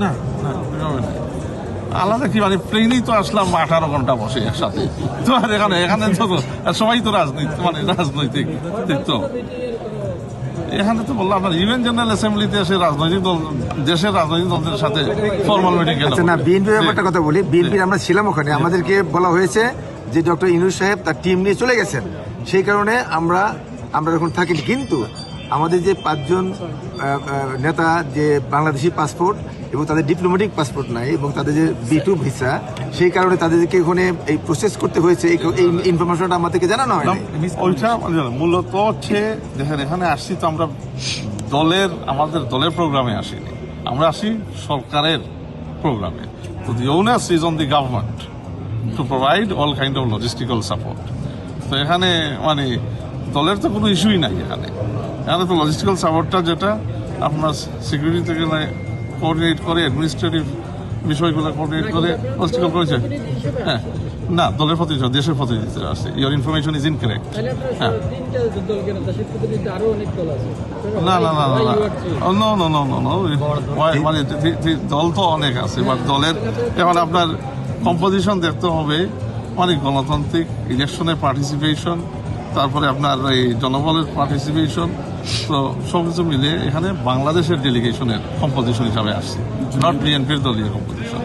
না না আলাদা কি মানে প্লেনেই তো আসলাম 18 ঘন্টা বসে একসাথে। তো আর এখানে তো সবাই তো রাজনীতি মানে রাজনৈতিক তো এখানে তো বললাম আপনার ইউএন জেনারেল অ্যাসেম্বলিতে এসে রাজনৈতিক দল দেশের রাজনৈতিক দলদের সাথে ফর্মাল মিটিং। আচ্ছা না, বিএনপির ব্যাপারটা কথা বলি। বিএনপির আমরা ছিলাম ওখানে, আমাদেরকে বলা হয়েছে যে ডক্টর ইউনূস সাহেব তার টিম নিয়ে চলে গেছেন, সেই কারণে আমরা এখন থাকিনি। কিন্তু আমাদের যে 5 জন নেতা যে বাংলাদেশি পাসপোর্ট এবং তাদের ডিপ্লোম্যাটিক পাসপোর্ট নাই এবং তাদের যে B2 ভিসা, সেই কারণে তাদেরকে ওখানে এই প্রসেস করতে হয়েছে। এই ইনফরমেশনটা আমাদেরকে জানানো হয়। ওইটা মূলত হচ্ছে দেখেন এখানে আসছি তো আমরা আমাদের দলের প্রোগ্রামে আসিনি, আমরা আসি সরকারের প্রোগ্রামে। তো the onus is on the government to provide all kind of logistical support. তো এখানে মানে দলের তো কোনো ইস্যুই নাই। এখানে তো লজিস্টিক্যাল সাপোর্টটা যেটা আপনার সিকিউরিটি থেকে কোঅর্ডিনেট করে, অ্যাডমিনিস্ট্রেটিভ বিষয়গুলো কোঅর্ডিনেট করে লজিস্টিক্যাল করেছে। হ্যাঁ না, দলের প্রতিনিধি দেশের প্রতিনিধিত্ব আছে। Your information is incorrect. হ্যাঁ না না না না নো নো নো নো মানে দল তো অনেক আছে, বাট দলের এখন আপনার কম্পোজিশন দেখতে হবে, মানে গণতান্ত্রিক ইলেকশনের পার্টিসিপেশন, তারপরে আপনার এই জনবলের পার্টিসিপেশন, তো সব কিছু মিলে এখানে বাংলাদেশের ডেলিগেশনের কম্পোজিশন হিসাবে আসছে, নট বিএনপির দলীয় কম্পোজিশন।